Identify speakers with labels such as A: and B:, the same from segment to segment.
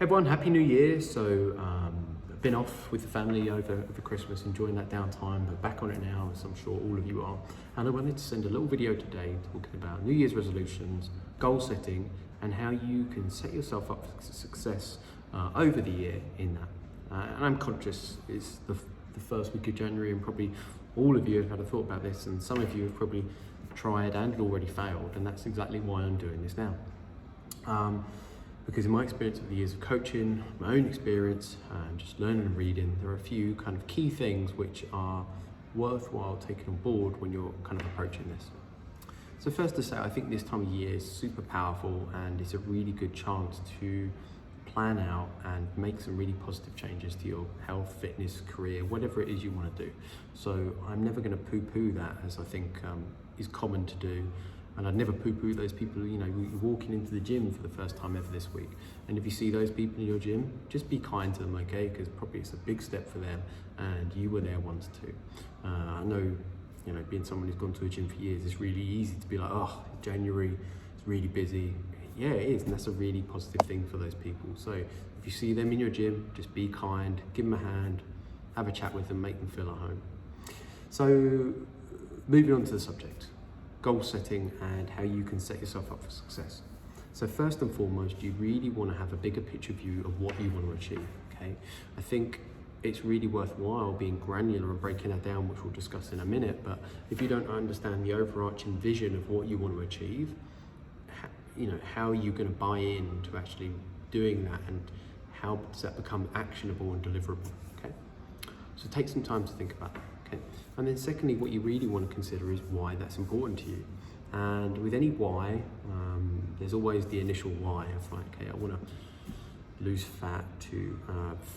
A: Everyone, Happy New Year. I've been off with the family over Christmas, enjoying that downtime, but back on it now, as I'm sure all of you are. And I wanted to send a little video today talking about New Year's resolutions, goal setting, and how you can set yourself up for success over the year in that. And I'm conscious it's the first week of January, and probably all of you have had a thought about this, and some of you have probably tried and already failed, and that's exactly why I'm doing this now. Because in my experience of the years of coaching, my own experience, and just learning and reading, there are a few kind of key things which are worthwhile taking on board when you're kind of approaching this. So first to say, I think this time of year is super powerful, and it's a really good chance to plan out and make some really positive changes to your health, fitness, career, whatever it is you want to do. So I'm never going to poo-poo that, as I think is common to do. And I'd never poo-poo those people, you're walking into the gym for the first time ever this week. And if you see those people in your gym, just be kind to them, okay? Because probably it's a big step for them, and you were there once too. I know, being someone who's gone to a gym for years, it's really easy to be like, oh, January, it's really busy. Yeah, it is, and that's a really positive thing for those people. So if you see them in your gym, just be kind, give them a hand, have a chat with them, make them feel at home. So moving on to the subject. Goal setting and how you can set yourself up for success. So first and foremost, you really want to have a bigger picture view of what you want to achieve, okay? I think it's really worthwhile being granular and breaking that down, which we'll discuss in a minute, but if you don't understand the overarching vision of what you want to achieve, how are you going to buy in to actually doing that, and how does that become actionable and deliverable, okay? So take some time to think about that. Okay. And then secondly, what you really want to consider is why that's important to you. And with any why, there's always the initial why of like, okay, I want to lose fat to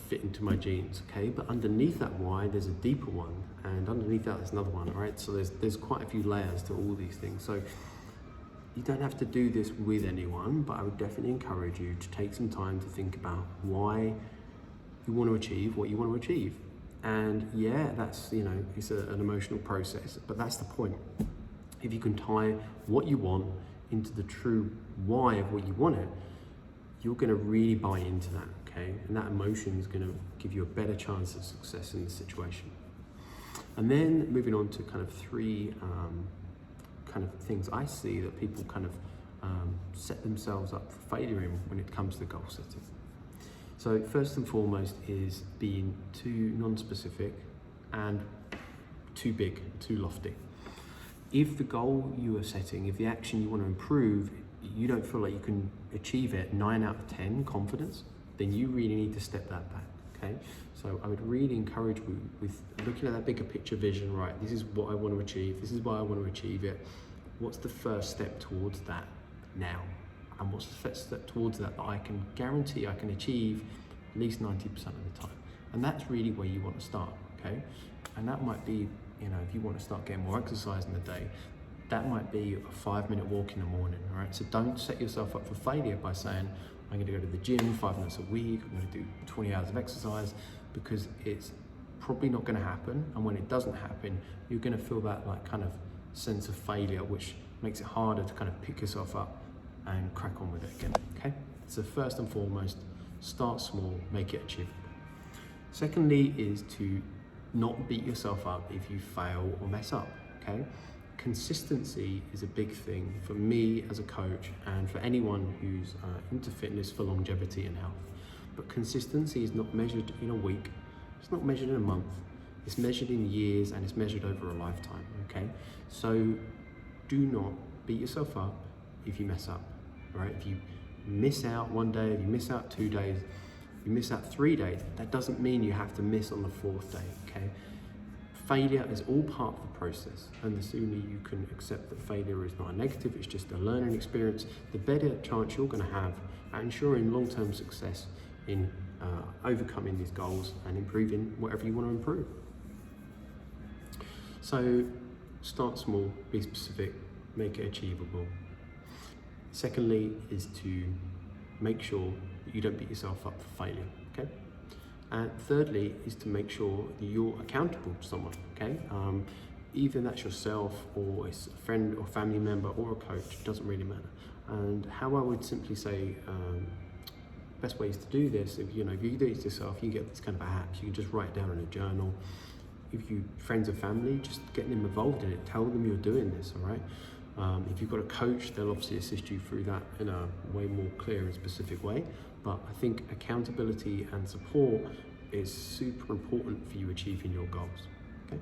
A: fit into my jeans, okay? But underneath that why, there's a deeper one, and underneath that, there's another one, all right? So there's quite a few layers to all these things. So you don't have to do this with anyone, but I would definitely encourage you to take some time to think about why you want to achieve what you want to achieve. And yeah, that's, it's an emotional process, but that's the point. If you can tie what you want into the true why of what you want it, you're going to really buy into that, okay? And that emotion is going to give you a better chance of success in the situation. And then moving on to kind of three kind of things I see that people kind of set themselves up for failure in when it comes to goal setting. So first and foremost is being too non-specific and too big, too lofty. If the goal you are setting, if the action you want to improve, you don't feel like you can achieve it 9 out of 10 confidence, then you really need to step that back, okay? So I would really encourage you with looking at that bigger picture vision, right? This is what I want to achieve. This is why I want to achieve it. What's the first step towards that now? And what's the first step towards that I can guarantee I can achieve at least 90% of the time? And that's really where you want to start, okay? And that might be, if you want to start getting more exercise in the day, that might be a 5-minute walk in the morning, all right? So don't set yourself up for failure by saying, I'm going to go to the gym 5 minutes a week, I'm going to do 20 hours of exercise, because it's probably not going to happen. And when it doesn't happen, you're going to feel that like kind of sense of failure, which makes it harder to kind of pick yourself up and crack on with it again, okay? So first and foremost, start small, make it achievable. Secondly is to not beat yourself up if you fail or mess up, okay? Consistency is a big thing for me as a coach and for anyone who's into fitness for longevity and health. But consistency is not measured in a week, it's not measured in a month, it's measured in years, and it's measured over a lifetime, okay? So do not beat yourself up if you mess up, right? If you miss out one day, if you miss out 2 days, if you miss out 3 days, that doesn't mean you have to miss on the 4th day, okay? Failure is all part of the process, and the sooner you can accept that failure is not a negative, it's just a learning experience, the better chance you're going to have at ensuring long-term success in overcoming these goals and improving whatever you want to improve. So start small, be specific, make it achievable. Secondly is to make sure that you don't beat yourself up for failure, okay? And thirdly is to make sure that you're accountable to someone, okay? Either that's yourself or it's a friend or family member or a coach, it doesn't really matter. And how I would simply say best ways to do this, if you do it yourself, you get this kind of apps, you can just write it down in a journal. If you friends or family, just getting them involved in it, tell them you're doing this, all right? If you've got a coach, they'll obviously assist you through that in a way more clear and specific way. But I think accountability and support is super important for you achieving your goals, okay?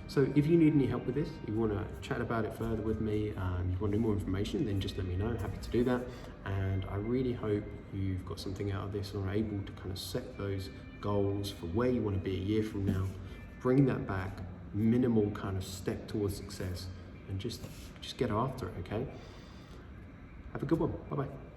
A: So if you need any help with this, you want to chat about it further with me, you want any more information, then just let me know. Happy to do that. And I really hope you've got something out of this and are able to kind of set those goals for where you want to be a year from now, bring that back, minimal kind of step towards success, and just get after it, okay? Have a good one. Bye-bye.